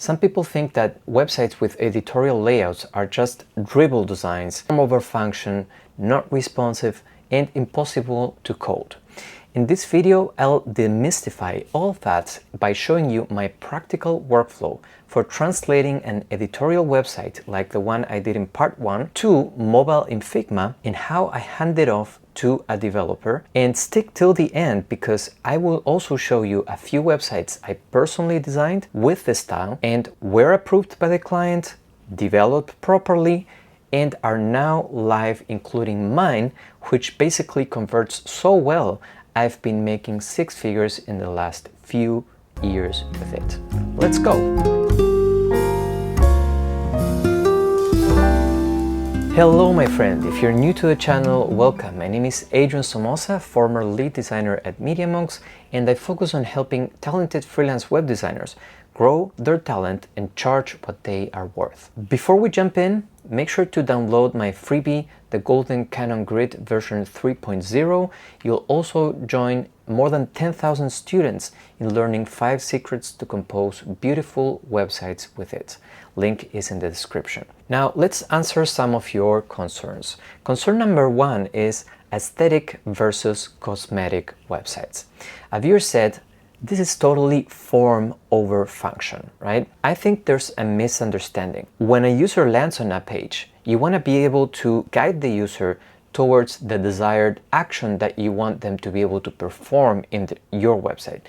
Some people think that websites with editorial layouts are just dribble designs, form over function, not responsive, and impossible to code. In this video, I'll demystify all that by showing you my practical workflow for translating an editorial website like the one I did in part 1 to mobile in Figma, and how I hand it off to a developer. And stick till the end, because I will also show you a few websites I personally designed with this style and were approved by the client, developed properly, and are now live, including mine, which basically converts so well I've been making 6 figures in the last few years with it. Let's go! Hello my friend, if you're new to the channel, welcome. My name is Adrian Somoza, former lead designer at MediaMonks, and I focus on helping talented freelance web designers grow their talent and charge what they are worth. Before we jump in, make sure to download my freebie, the Golden Canon Grid version 3.0. You'll also join more than 10,000 students in learning 5 secrets to compose beautiful websites with it. Link is in the description. Now let's answer some of your concerns. Concern number 1 is aesthetic versus cosmetic websites. A viewer said, this is totally form over function, right? I think there's a misunderstanding. When a user lands on a page, you want to be able to guide the user towards the desired action that you want them to be able to perform in your website.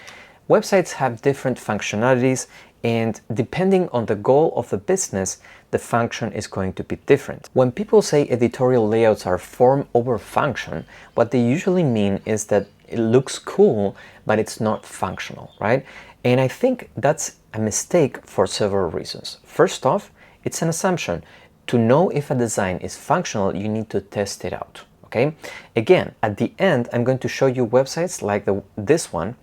Websites have different functionalities, and depending on the goal of the business, the function is going to be different. When people say editorial layouts are form over function, what they usually mean is that it looks cool, but it's not functional, right? And I think that's a mistake for several reasons. First off, it's an assumption. To know if a design is functional, you need to test it out, okay? Again, at the end, I'm going to show you websites like this one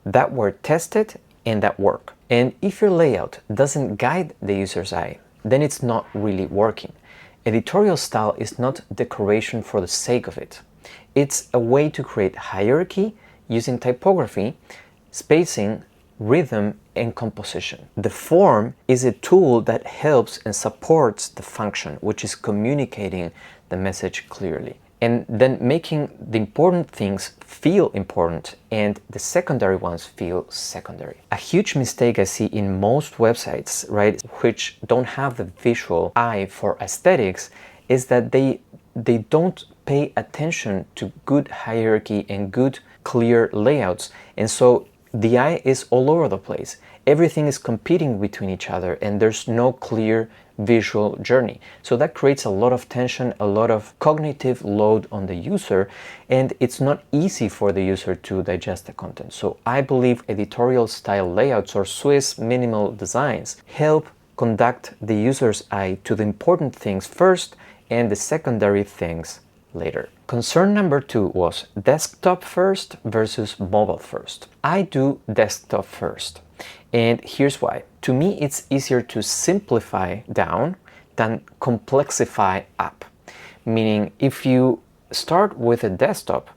that were tested and that work. And if your layout doesn't guide the user's eye, then it's not really working. Editorial style is not decoration for the sake of it. It's a way to create hierarchy using typography, spacing, rhythm, and composition. The form is a tool that helps and supports the function, which is communicating the message clearly, and then making the important things feel important and the secondary ones feel secondary. A huge mistake I see in most websites, right, which don't have the visual eye for aesthetics, is that they don't pay attention to good hierarchy and good clear layouts, and so the eye is all over the place. Everything is competing between each other and there's no clear visual journey. So that creates a lot of tension, a lot of cognitive load on the user, and it's not easy for the user to digest the content. So I believe editorial style layouts or Swiss minimal designs help conduct the user's eye to the important things first and the secondary things later. Concern number 2 was desktop first versus mobile first. I do desktop first, and here's why. To me, it's easier to simplify down than complexify up. Meaning, if you start with a desktop,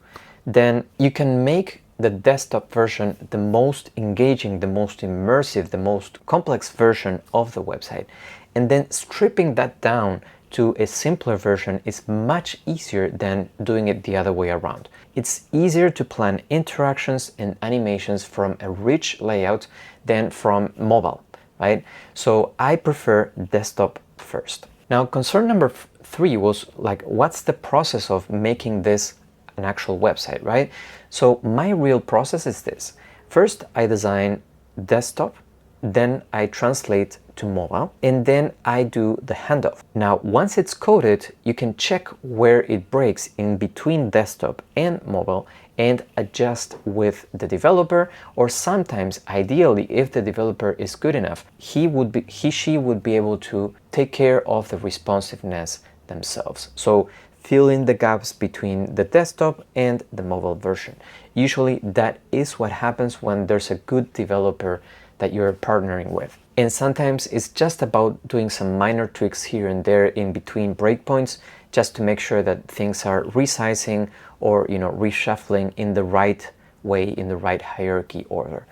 then you can make the desktop version the most engaging, the most immersive, the most complex version of the website. And then stripping that down to a simpler version is much easier than doing it the other way around. It's easier to plan interactions and animations from a rich layout than from mobile, right? So I prefer desktop first. Now, concern number 3 was like, what's the process of making this an actual website, right? So my real process is this. First, I design desktop, then I translate to mobile, and then I do the handoff. Now, once it's coded, you can check where it breaks in between desktop and mobile and adjust with the developer, or sometimes, ideally, if the developer is good enough, she would be able to take care of the responsiveness themselves. So fill in the gaps between the desktop and the mobile version. Usually that is what happens when there's a good developer that you're partnering with. And sometimes it's just about doing some minor tweaks here and there in between breakpoints, just to make sure that things are resizing or reshuffling in the right way, in the right hierarchy order.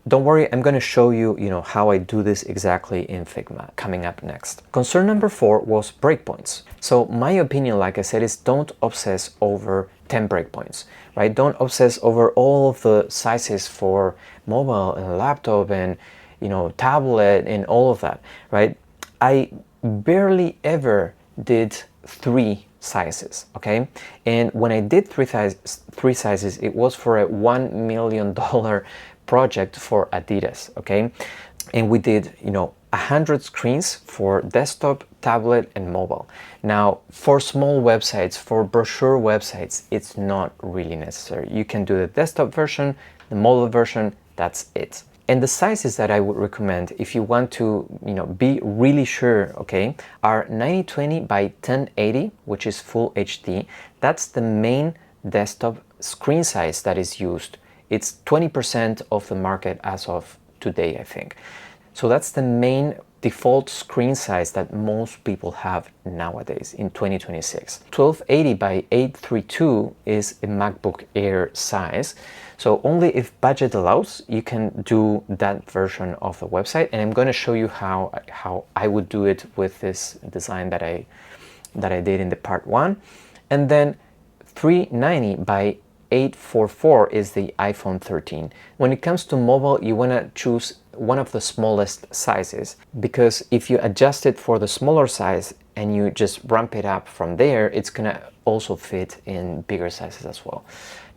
don't worry, I'm going to show you, how I do this exactly in Figma coming up next. Concern number 4 was breakpoints. So my opinion, like I said, is don't obsess over 10 breakpoints, right? Don't obsess over all of the sizes for mobile and laptop and, tablet and all of that, right? I barely ever did 3 sizes, okay? And when I did three sizes, it was for a $1 million project for Adidas, okay? And we did, 100 screens for desktop, tablet, and mobile. Now, for small websites, for brochure websites, it's not really necessary. You can do the desktop version, the mobile version, that's it. And the sizes that I would recommend if you want to, be really sure, okay, are 9020 by 1080, which is full HD. That's the main desktop screen size that is used. It's 20% of the market as of today, I think. So that's the main default screen size that most people have nowadays in 2026. 1280 by 832 is a MacBook Air size. So only if budget allows, you can do that version of the website. And I'm going to show you how I would do it with this design that I did in the part 1. And then 390 by 844 is the iPhone 13. When it comes to mobile, you want to choose one of the smallest sizes, because if you adjust it for the smaller size and you just ramp it up from there, it's gonna also fit in bigger sizes as well.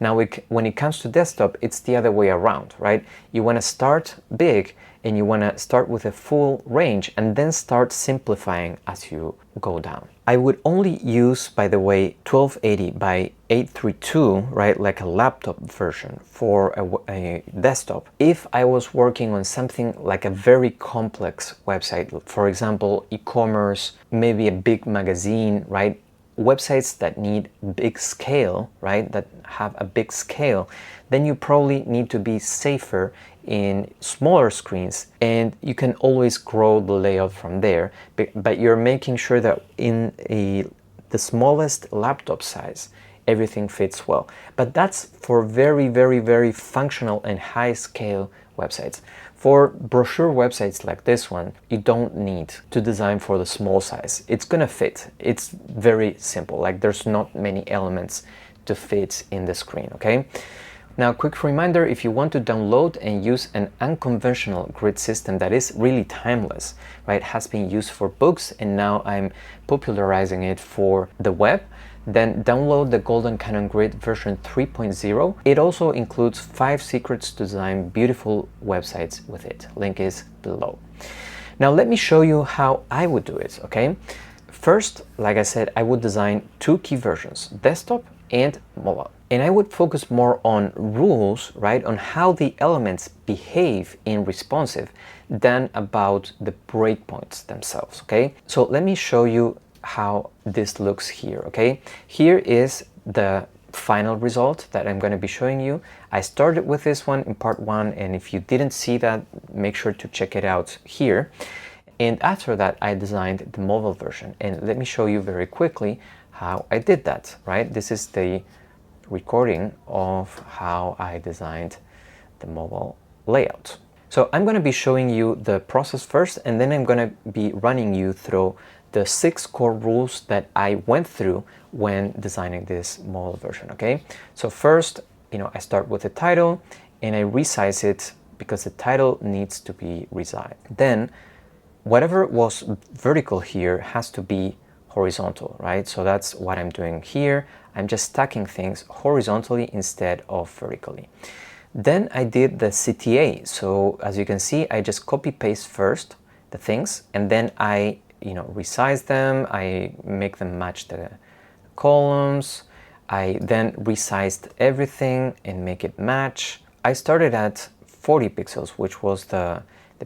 Now, when it comes to desktop, it's the other way around, right? You want to start big and you want to start with a full range and then start simplifying as you go down. I would only use, by the way, 1280 by 832, right, like a laptop version for a desktop, if I was working on something like a very complex website, for example, e-commerce, maybe a big magazine, right? Websites that need big scale, right, that have a big scale, then you probably need to be safer in smaller screens, and you can always grow the layout from there, but you're making sure that in the smallest laptop size, everything fits well. But that's for very, very, very functional and high scale websites. For brochure websites like this one, you don't need to design for the small size. It's gonna fit. It's very simple. Like, there's not many elements to fit in the screen, okay? Now, quick reminder, if you want to download and use an unconventional grid system that is really timeless, right, has been used for books and now I'm popularizing it for the web, then download the Golden Canon Grid version 3.0. It also includes 5 secrets to design beautiful websites with it. Link is below. Now let me show you how I would do it, okay? First, like I said, I would design 2 key versions, desktop and mobile. And I would focus more on rules, right, on how the elements behave in responsive than about the breakpoints themselves, okay? So let me show you how this looks here, okay? Here is the final result that I'm going to be showing you. I started with this one in part 1, and if you didn't see that, make sure to check it out here. And after that, I designed the mobile version, and let me show you very quickly how I did that, right? This is the recording of how I designed the mobile layout. So I'm going to be showing you the process first, and then I'm going to be running you through the 6 core rules that I went through when designing this mobile version, okay? So first, I start with the title and I resize it because the title needs to be resized. Then whatever was vertical here has to be horizontal, right? So that's what I'm doing here. I'm just stacking things horizontally instead of vertically. Then I did the CTA. So as you can see, I just copy paste first the things, and then I resize them, I make them match the columns, I then resized everything and make it match. I started at 40 pixels, which was the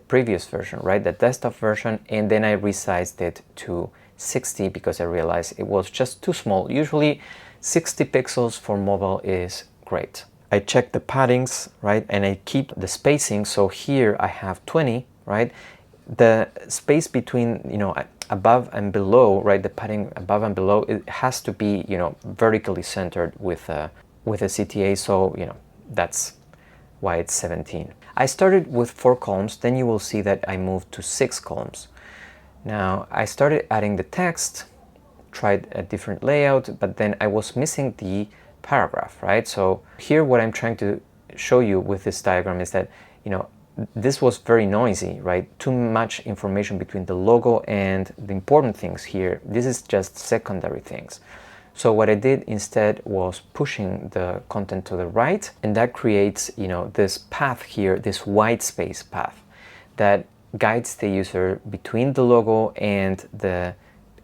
previous version, right, the desktop version, and then I resized it to 60 because I realized it was just too small. Usually 60 pixels for mobile is great. I check the paddings, right, and I keep the spacing, so here I have 20, right? The space between, above and below, right, the padding above and below, it has to be, vertically centered with a CTA, so, that's why it's 17. I started with 4 columns, then you will see that I moved to 6 columns. Now I started adding the text, tried a different layout, but then I was missing the paragraph, right? So here what I'm trying to show you with this diagram is that, this was very noisy, right? Too much information between the logo and the important things here. This is just secondary things. So what I did instead was pushing the content to the right, and that creates, this path here, this white space path that guides the user between the logo and the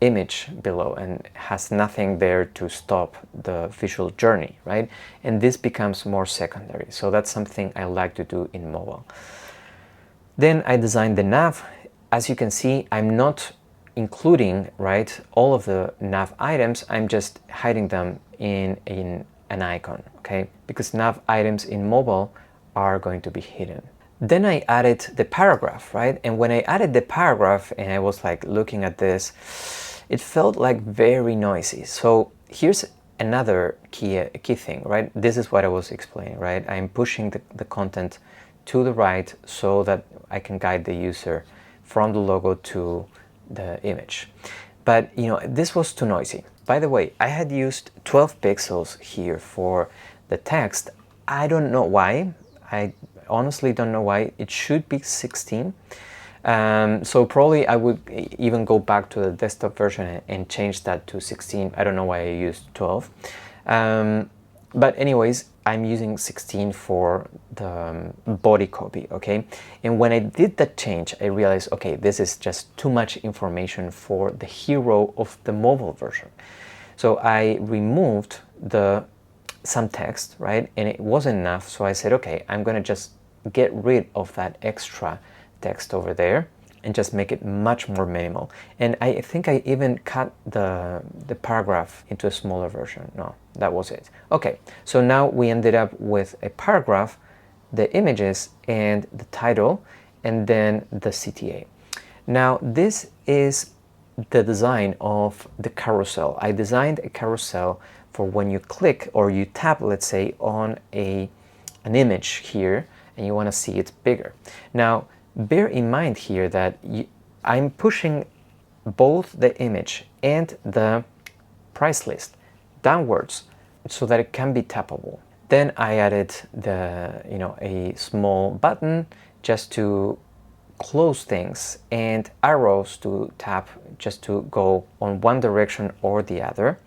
image below and has nothing there to stop the visual journey, right? And this becomes more secondary. So that's something I like to do in mobile. Then I designed the nav. As you can see, I'm not including, right, all of the nav items. I'm just hiding them in an icon, okay? Because nav items in mobile are going to be hidden. Then I added the paragraph, right? And when I added the paragraph and I was like looking at this, it felt like very noisy. So here's another key thing, right? This is what I was explaining, right? I'm pushing the content to the right so that I can guide the user from the logo to the image. But this was too noisy. By the way, I had used 12 pixels here for the text. I don't know why. I honestly don't know why. It should be 16. So probably I would even go back to the desktop version and change that to 16. I don't know why I used 12. But anyways, I'm using 16 for the body copy, okay? And when I did that change, I realized, okay, this is just too much information for the hero of the mobile version. So I removed some text, right? And it wasn't enough, so I said, okay, I'm gonna just get rid of that extra text over there and just make it much more minimal. And I think I even cut the paragraph into a smaller version. No, that was it. Okay, so now we ended up with a paragraph, the images, and the title, and then the CTA. Now this is the design of the carousel. I designed a carousel for when you click or you tap, let's say, on an image here and you want to see it bigger. Now bear in mind here that I'm pushing both the image and the price list downwards so that it can be tappable. Then I added a small button just to close things and arrows to tap just to go on one direction or the other.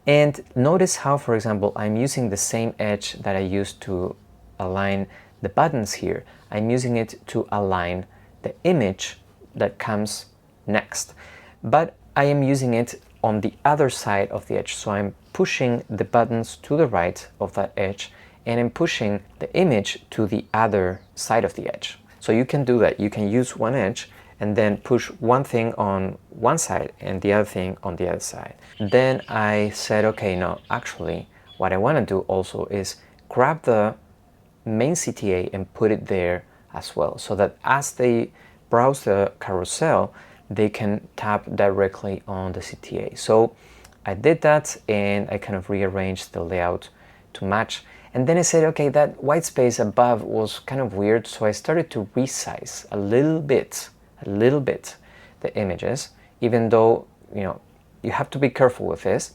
And notice how, for example, I'm using the same edge that I used to align the buttons here. I'm using it to align the image that comes next. But I am using it on the other side of the edge. So I'm pushing the buttons to the right of that edge and I'm pushing the image to the other side of the edge. So you can do that. You can use one edge and then push one thing on one side and the other thing on the other side. Then I said, okay, no, actually, what I want to do also is grab the main CTA and put it there as well, so that as they browse the carousel, they can tap directly on the CTA. So I did that and I kind of rearranged the layout to match. And then I said, okay, that white space above was kind of weird, so I started to resize a little bit the images, even though you have to be careful with this,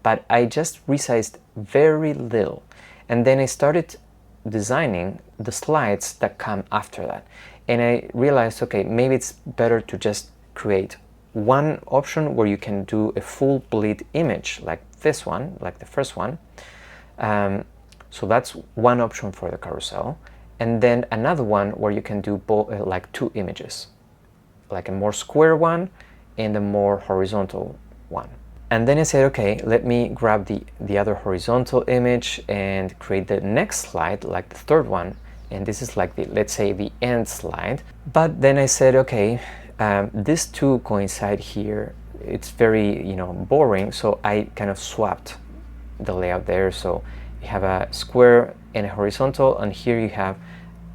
but I just resized very little. And then I started designing the slides that come after that. And I realized, okay, maybe it's better to just create one option where you can do a full bleed image like this one, like the first one. So that's one option for the carousel. And then another one where you can do both, like 2 images, like a more square one and a more horizontal one. And then I said, okay, let me grab the other horizontal image and create the next slide, like the third one. And this is like let's say the end slide. But then I said, okay, these two coincide here. It's very, boring. So I kind of swapped the layout there. So you have a square and a horizontal, and here you have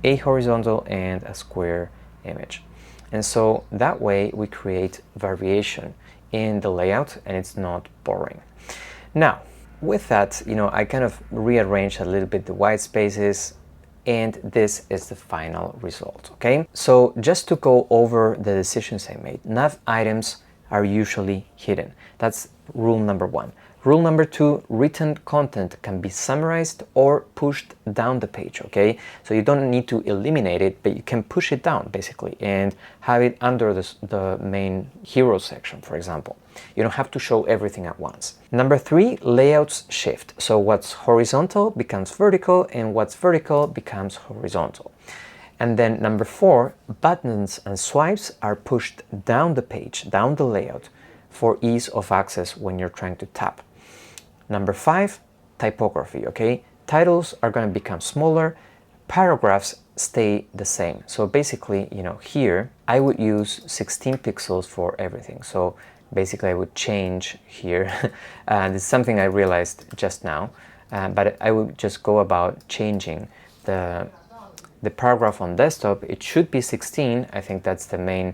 a horizontal and a square image. And so that way we create variation in the layout and it's not boring. Now, with that, I kind of rearranged a little bit the white spaces, and this is the final result, okay? So just to go over the decisions I made, nav items are usually hidden. That's rule number 1. Rule number 2, written content can be summarized or pushed down the page, okay? So you don't need to eliminate it, but you can push it down basically and have it under the main hero section, for example. You don't have to show everything at once. Number 3, layouts shift. So what's horizontal becomes vertical and what's vertical becomes horizontal. And then number 4, buttons and swipes are pushed down the page, down the layout for ease of access when you're trying to tap. Number 5, typography, okay? Titles are going to become smaller, paragraphs stay the same. So basically, you know, here I would use 16 pixels for everything. So basically I would change here, and it's something I realized just now, but I would just go about changing the paragraph on desktop. It should be 16. I think that's the main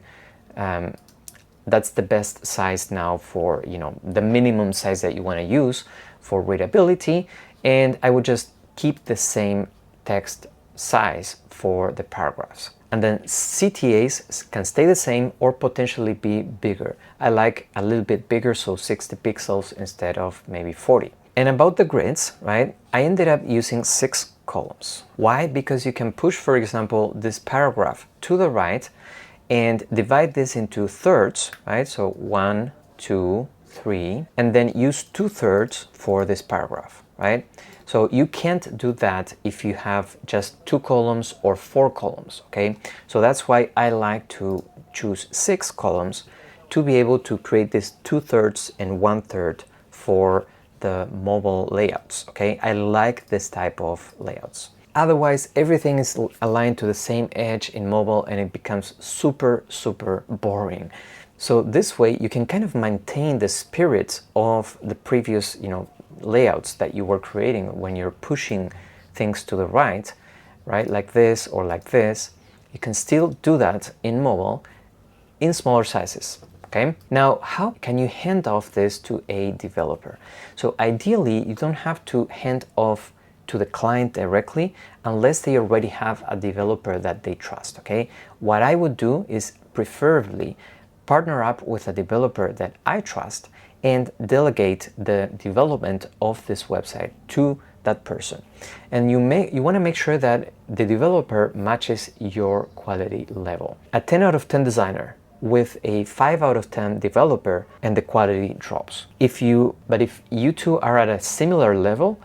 that's the best size now for, you know, the minimum size that you want to use for readability, and I would just keep the same text size for the paragraphs. And then CTAs can stay the same or potentially be bigger. I like a little bit bigger, so 60 pixels instead of maybe 40. And about the grids, right, I ended up using 6 columns. Why? Because you can push, for example, this paragraph to the right and divide this into thirds, right? So 1, 2, 3, and then use 2/3 for this paragraph, right? So you can't do that if you have just 2 columns or 4 columns, okay? So that's why I like to choose 6 columns to be able to create this 2/3 and 1/3 for the mobile layouts, okay? I like this type of layouts. Otherwise, everything is aligned to the same edge in mobile and it becomes super, super boring. So this way you can kind of maintain the spirit of the previous, you know, layouts that you were creating when you're pushing things to the right, right? Like this or like this. You can still do that in mobile in smaller sizes. Okay, now how can you hand off this to a developer? So ideally, you don't have to hand off to the client directly unless they already have a developer that they trust, okay? What I would do is preferably partner up with a developer that I trust and delegate the development of this website to that person. And you want to make sure that the developer matches your quality level. A 10 out of 10 designer with a 5 out of 10 developer and the quality drops. But if you two are at a similar level,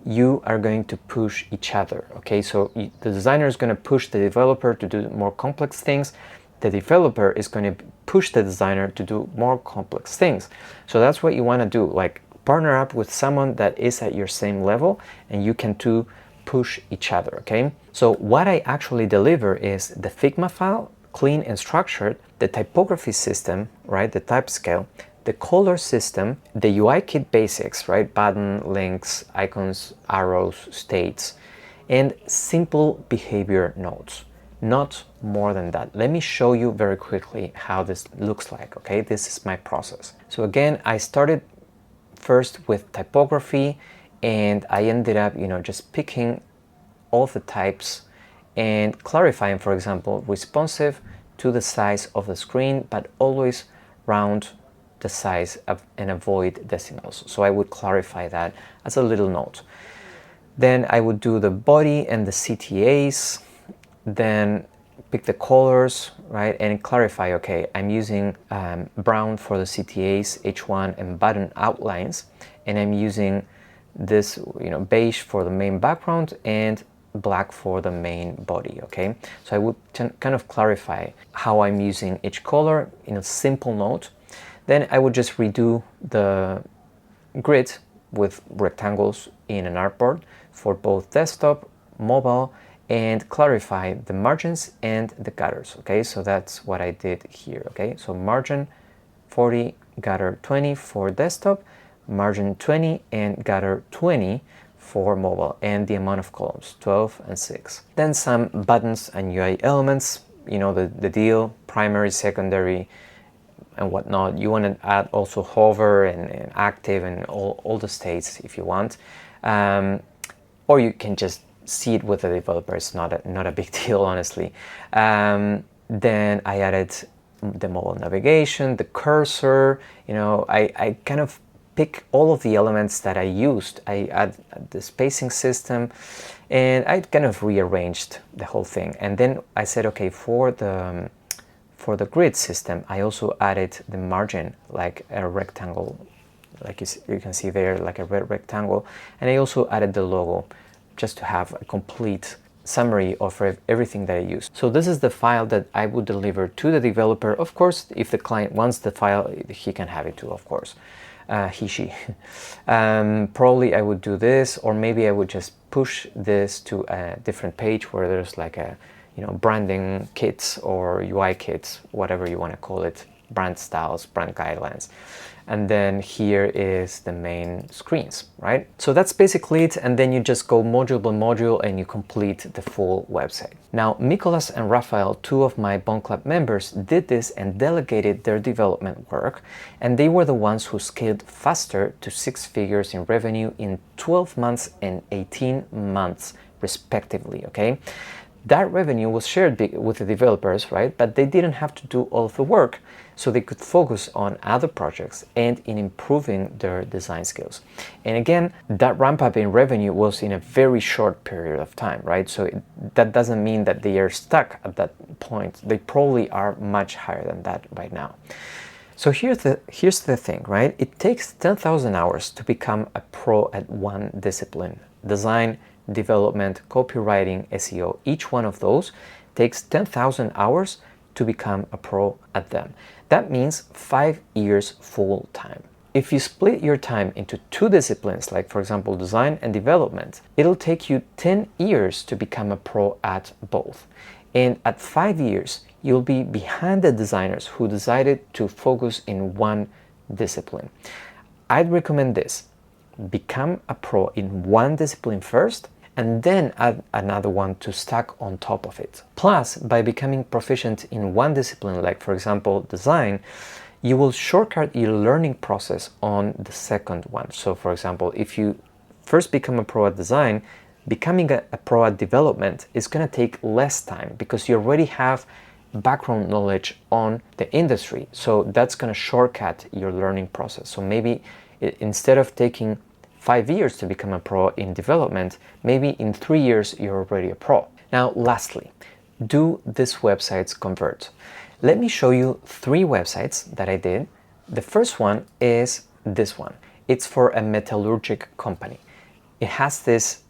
you are going to push each other, okay? So the designer is going to push the developer to do more complex things. The developer is going to push the designer to do more complex things. So that's what you want to do, like partner up with someone that is at your same level and you can two push each other, okay? So what I actually deliver is the Figma file, clean and structured, the typography system, right, the type scale, the color system, the UI kit basics, right, button, links, icons, arrows, states, and simple behavior nodes. Not more than that. Let me show you very quickly how this looks like, okay? This is my process. So again, I started first with typography and I ended up, you know, just picking all the types and clarifying, for example, responsive to the size of the screen, but always round the size and avoid decimals. So I would clarify that as a little note. Then I would do the body and the CTAs, then pick the colors, right, and clarify, okay, I'm using brown for the CTAs, H1 and button outlines, and I'm using this, you know, beige for the main background and black for the main body, okay? So I would kind of clarify how I'm using each color in a simple note. Then I would just redo the grid with rectangles in an artboard for both desktop, mobile, and clarify the margins and the gutters, okay? So that's what I did here, okay? So margin 40, gutter 20 for desktop, margin 20 and gutter 20 for mobile, and the amount of columns, 12 and 6. Then some buttons and UI elements, you know, the deal, primary, secondary, and whatnot. You want to add also hover and active and all the states if you want. Or you can just see it with the developer. It's not a big deal, honestly. Then I added the mobile navigation, the cursor. I kind of pick all of the elements that I used. I add the spacing system, and I kind of rearranged the whole thing. And then I said, okay, for the grid system, I also added the margin, like a rectangle, like you can see there, like a red rectangle. And I also added the logo, just to have a complete summary of everything that I used. So this is the file that I would deliver to the developer. Of course, if the client wants the file, he can have it too, of course. He, she. Probably I would do this, or maybe I would just push this to a different page where there's like a, branding kits or UI kits, whatever you want to call it, brand styles, brand guidelines. And then here is the main screens, right? So that's basically it. And then you just go module by module and you complete the full website. Now, Nicolas and Rafael, two of my BONT Club members, did this and delegated their development work. And they were the ones who scaled faster to 6 figures in revenue in 12 months and 18 months, respectively, okay? That revenue was shared with the developers, right? But they didn't have to do all of the work, so they could focus on other projects and in improving their design skills. And again, that ramp up in revenue was in a very short period of time, right? So that doesn't mean that they are stuck at that point. They probably are much higher than that right now. So here's the thing, right? It takes 10,000 hours to become a pro at one discipline: design, development, copywriting, SEO. Each one of those takes 10,000 hours to become a pro at them. That means 5 years full time. If you split your time into 2 disciplines, like for example design and development, it'll take you 10 years to become a pro at both. And at 5 years, you'll be behind the designers who decided to focus in one discipline. I'd recommend this: become a pro in one discipline first, and then add another one to stack on top of it. Plus, by becoming proficient in one discipline, like for example design, you will shortcut your learning process on the second one. So for example, if you first become a pro at design, becoming a pro at development is going to take less time because you already have background knowledge on the industry. So that's going to shortcut your learning process. So maybe instead of taking 5 years to become a pro in development, maybe in 3 years you're already a pro. Now, lastly, do these websites convert? Let me show you 3 websites that I did. The first one is this one. It's for a metallurgic company. It has this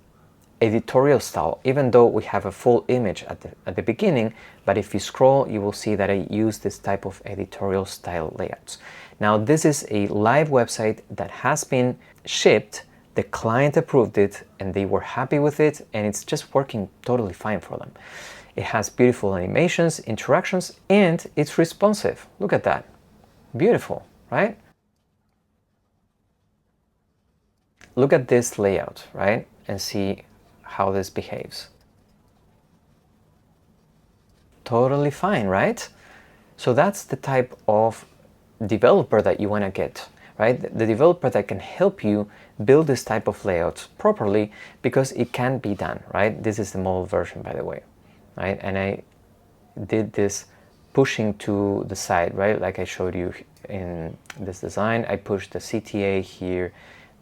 editorial style, even though we have a full image at the beginning, but if you scroll, you will see that I use this type of editorial style layouts. Now, this is a live website that has been shipped, the client approved it, and they were happy with it, and it's just working totally fine for them. It has beautiful animations, interactions, and it's responsive. Look at that. Beautiful, right? Look at this layout, right? And see how this behaves. Totally fine, right? So that's the type of developer that you want to get, right? The developer that can help you build this type of layouts properly, because it can be done, right? This is the mobile version, by the way, right? And I did this pushing to the side, right? Like I showed you in this design, I pushed the CTA here,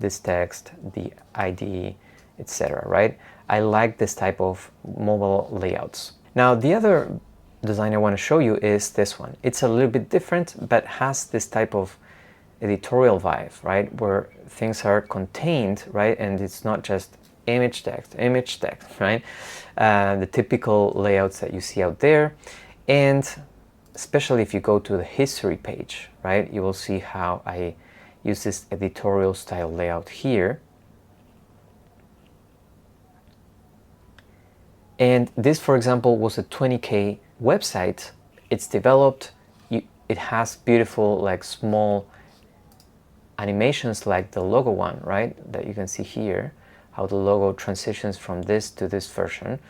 this text, the ID, etc., right? I like this type of mobile layouts. Now, the other design I want to show you is this one. It's a little bit different, but has this type of editorial vibe, right? Where things are contained, right? And it's not just image text, right? The typical layouts that you see out there. And especially if you go to the history page, right? You will see how I use this editorial style layout here. And this, for example, was a 20K website. It's developed, it has beautiful, like small animations like the logo one, right? That you can see here, how the logo transitions from this to this version.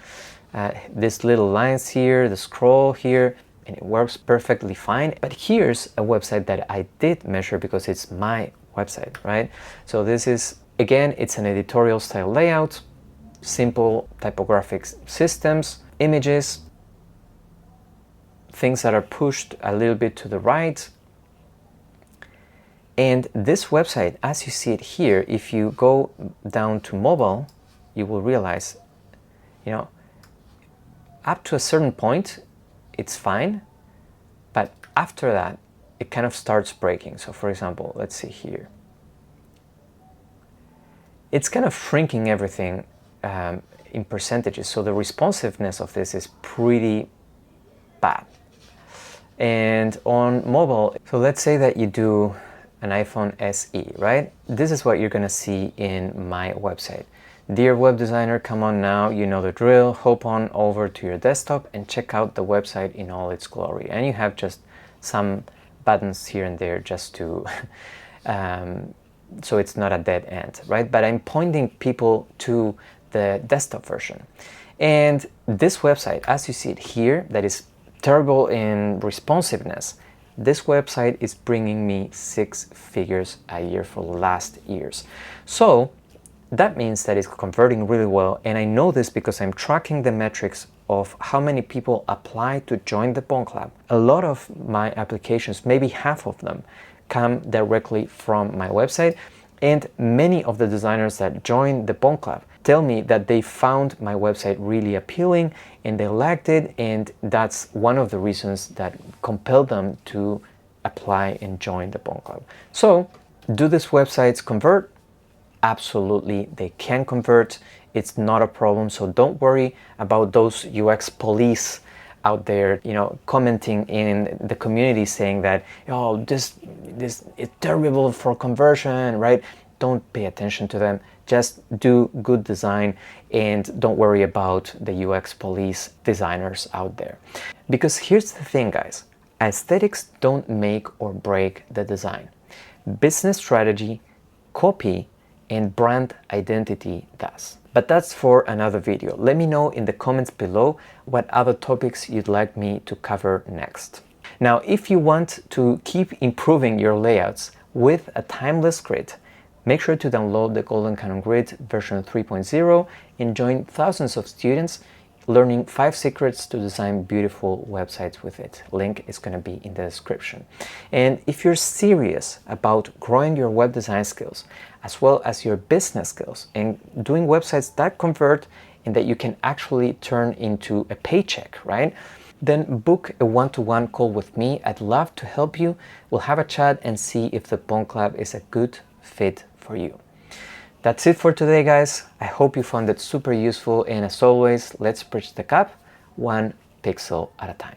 These little lines here, the scroll here, and it works perfectly fine. But here's a website that I did measure because it's my website, right? So this is, again, it's an editorial style layout. simple typographic systems, images, things that are pushed a little bit to the right. And this website, as you see it here, if you go down to mobile, you will realize, up to a certain point, it's fine, but after that, it kind of starts breaking. So for example, let's see here. It's kind of shrinking everything in percentages. So the responsiveness of this is pretty bad. And on mobile, so let's say that you do an iPhone SE, right? This is what you're gonna see in my website. Dear web designer, come on now, you know the drill. Hop on over to your desktop and check out the website in all its glory. And you have just some buttons here and there just to, so it's not a dead end, right? But I'm pointing people to the desktop version. And this website, as you see it here, that is terrible in responsiveness, this website is bringing me 6 figures a year for the last years. So that means that it's converting really well, and I know this because I'm tracking the metrics of how many people apply to join the BONT Club. A lot of my applications, maybe half of them, come directly from my website, and many of the designers that join the BONT Club tell me that they found my website really appealing and they liked it, and that's one of the reasons that compelled them to apply and join the BONT Club. So, do these websites convert? Absolutely, they can convert. It's not a problem, so don't worry about those UX police out there, commenting in the community saying that, oh, this is terrible for conversion, right? Don't pay attention to them. Just do good design and don't worry about the UX police designers out there. Because here's the thing, guys. Aesthetics don't make or break the design. Business strategy, copy, and brand identity does. But that's for another video. Let me know in the comments below what other topics you'd like me to cover next. Now, if you want to keep improving your layouts with a timeless grid, make sure to download the Golden Canon Grid version 3.0 and join thousands of students learning 5 secrets to design beautiful websites with it. Link is going to be in the description. And if you're serious about growing your web design skills, as well as your business skills, and doing websites that convert and that you can actually turn into a paycheck, right? Then book a one-to-one call with me. I'd love to help you. We'll have a chat and see if the BONT Club is a good fit for you. That's it for today, guys. I hope you found it super useful, and as always, let's bridge the gap one pixel at a time.